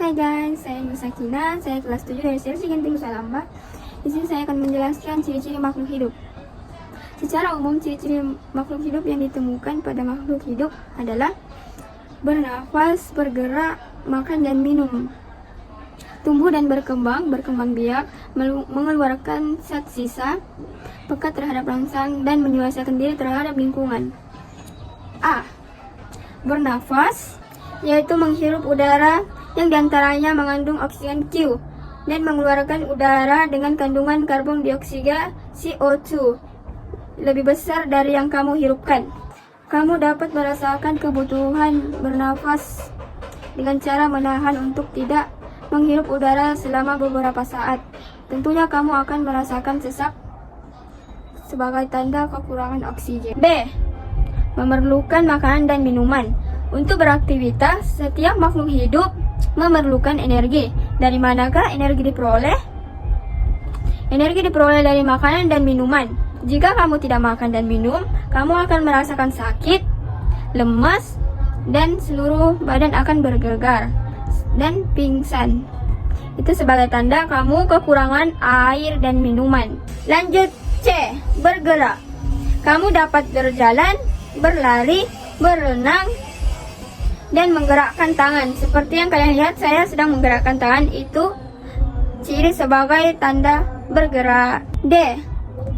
Hai guys, saya Nur Sakina, saya kelas 7 dari Seksi Genting Salamba. Di sini saya akan menjelaskan ciri-ciri makhluk hidup. Secara umum, ciri-ciri makhluk hidup yang ditemukan pada makhluk hidup adalah bernafas, bergerak, makan dan minum, tumbuh dan berkembang biak, mengeluarkan zat sisa, peka terhadap rangsang, dan menyesuaikan diri terhadap lingkungan. A. Bernafas, yaitu menghirup udara yang diantaranya mengandung oksigen Q dan mengeluarkan udara dengan kandungan karbon dioksida CO2 lebih besar dari yang kamu hirupkan. Kamu dapat merasakan kebutuhan bernafas dengan cara menahan untuk tidak menghirup udara selama beberapa saat. Tentunya kamu akan merasakan sesak sebagai tanda kekurangan oksigen. B. Memerlukan makanan dan minuman. Untuk beraktivitas, setiap makhluk hidup memerlukan energi. Dari manakah energi diperoleh? Energi diperoleh dari makanan dan minuman. Jika kamu tidak makan dan minum, kamu akan merasakan sakit, lemas, dan seluruh badan akan bergegar dan pingsan. Itu sebagai tanda kamu kekurangan air dan minuman. Lanjut C. Bergerak. Kamu dapat berjalan, berlari, berenang, dan menggerakkan tangan. Seperti yang kalian lihat, saya sedang menggerakkan tangan. Itu ciri sebagai tanda bergerak. D.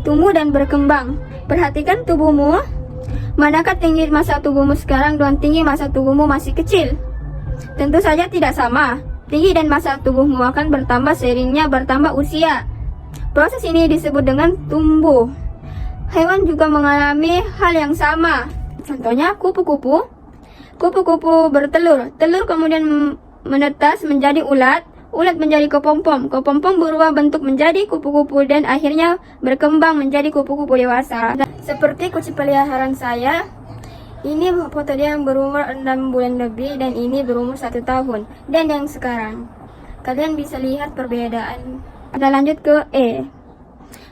Tumbuh dan berkembang. Perhatikan tubuhmu. Manakah tinggi masa tubuhmu sekarang dengan tinggi masa tubuhmu masih kecil? Tentu saja tidak sama. Tinggi dan masa tubuhmu akan bertambah seiringnya bertambah usia. Proses ini disebut dengan tumbuh. Hewan juga mengalami hal yang sama. Contohnya kupu-kupu. Kupu-kupu bertelur. Telur kemudian menetas menjadi ulat. Ulat menjadi kepompong. Kepompong berubah bentuk menjadi kupu-kupu dan akhirnya berkembang menjadi kupu-kupu dewasa. Seperti kucing peliharaan saya. Ini foto dia yang berumur 6 bulan lebih dan ini berumur 1 tahun. Dan yang sekarang. Kalian bisa lihat perbedaan. Kita lanjut ke E.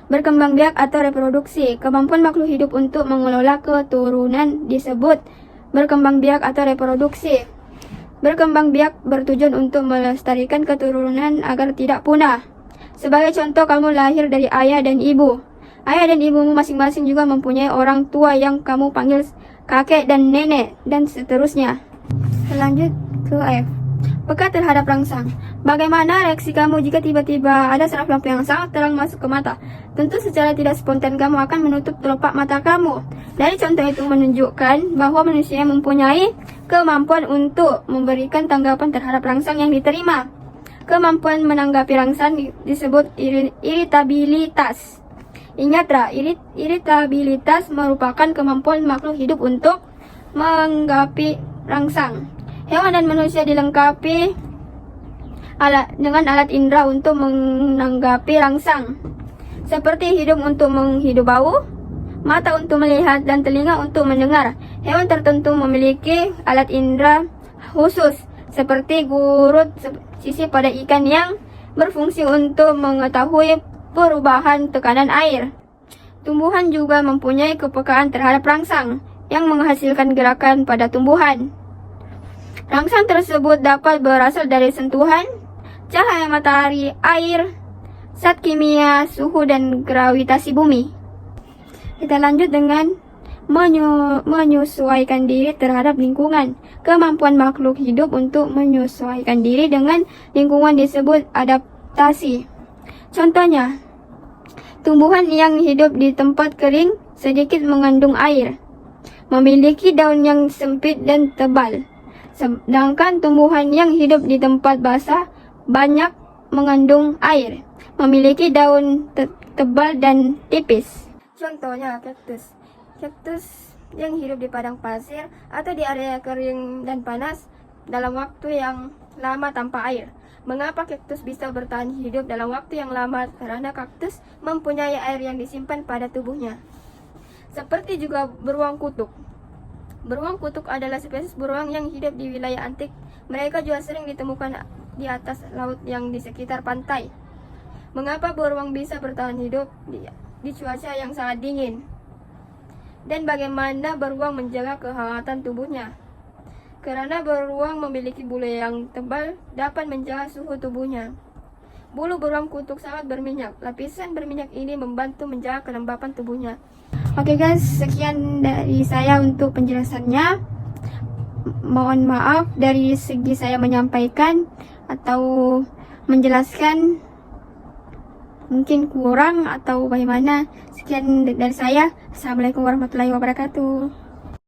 Berkembang biak atau reproduksi. Kemampuan makhluk hidup untuk mengelola keturunan disebut berkembang biak atau reproduksi. Berkembang biak bertujuan untuk melestarikan keturunan agar tidak punah. Sebagai contoh, kamu lahir dari ayah dan ibu. Ayah dan ibumu masing-masing juga mempunyai orang tua yang kamu panggil kakek dan nenek, dan seterusnya. Lanjut ke F. Peka terhadap rangsang. Bagaimana reaksi kamu jika tiba-tiba ada serap lampu yang sangat terang masuk ke mata? Tentu secara tidak spontan kamu akan menutup kelopak mata kamu. Dari contoh itu menunjukkan bahwa manusia mempunyai kemampuan untuk memberikan tanggapan terhadap rangsang yang diterima. Kemampuan menanggapi rangsang disebut iritabilitas. Ingatlah, iritabilitas merupakan kemampuan makhluk hidup untuk menanggapi rangsang. Hewan dan manusia dilengkapi dengan alat indera untuk menanggapi rangsang, seperti hidung untuk menghidup bau, mata untuk melihat, dan telinga untuk mendengar. Hewan tertentu memiliki alat indera khusus, seperti gurut sisi pada ikan yang berfungsi untuk mengetahui perubahan tekanan air. Tumbuhan juga mempunyai kepekaan terhadap rangsang, yang menghasilkan gerakan pada tumbuhan. Rangsang tersebut dapat berasal dari sentuhan, cahaya matahari, air, zat kimia, suhu, dan gravitasi bumi. Kita lanjut dengan menyesuaikan diri terhadap lingkungan. Kemampuan makhluk hidup untuk menyesuaikan diri dengan lingkungan disebut adaptasi. Contohnya, tumbuhan yang hidup di tempat kering sedikit mengandung air, memiliki daun yang sempit dan tebal. Sedangkan tumbuhan yang hidup di tempat basah banyak mengandung air, memiliki daun tebal dan tipis. Contohnya kaktus. Kaktus yang hidup di padang pasir atau di area kering dan panas dalam waktu yang lama tanpa air. Mengapa kaktus bisa bertahan hidup dalam waktu yang lama? Karena kaktus mempunyai air yang disimpan pada tubuhnya. Seperti juga beruang kutub. Beruang kutub adalah spesies beruang yang hidup di wilayah Antik. Mereka juga sering ditemukan di atas laut yang di sekitar pantai. Mengapa beruang bisa bertahan hidup di cuaca yang sangat dingin? Dan bagaimana beruang menjaga kehangatan tubuhnya? Karena beruang memiliki bulu yang tebal dapat menjaga suhu tubuhnya. Bulu beruang kutub sangat berminyak. Lapisan berminyak ini membantu menjaga kelembapan tubuhnya. Oke guys, sekian dari saya untuk penjelasannya. Mohon maaf dari segi saya menyampaikan atau menjelaskan mungkin kurang atau bagaimana. Sekian dari saya. Assalamualaikum warahmatullahi wabarakatuh.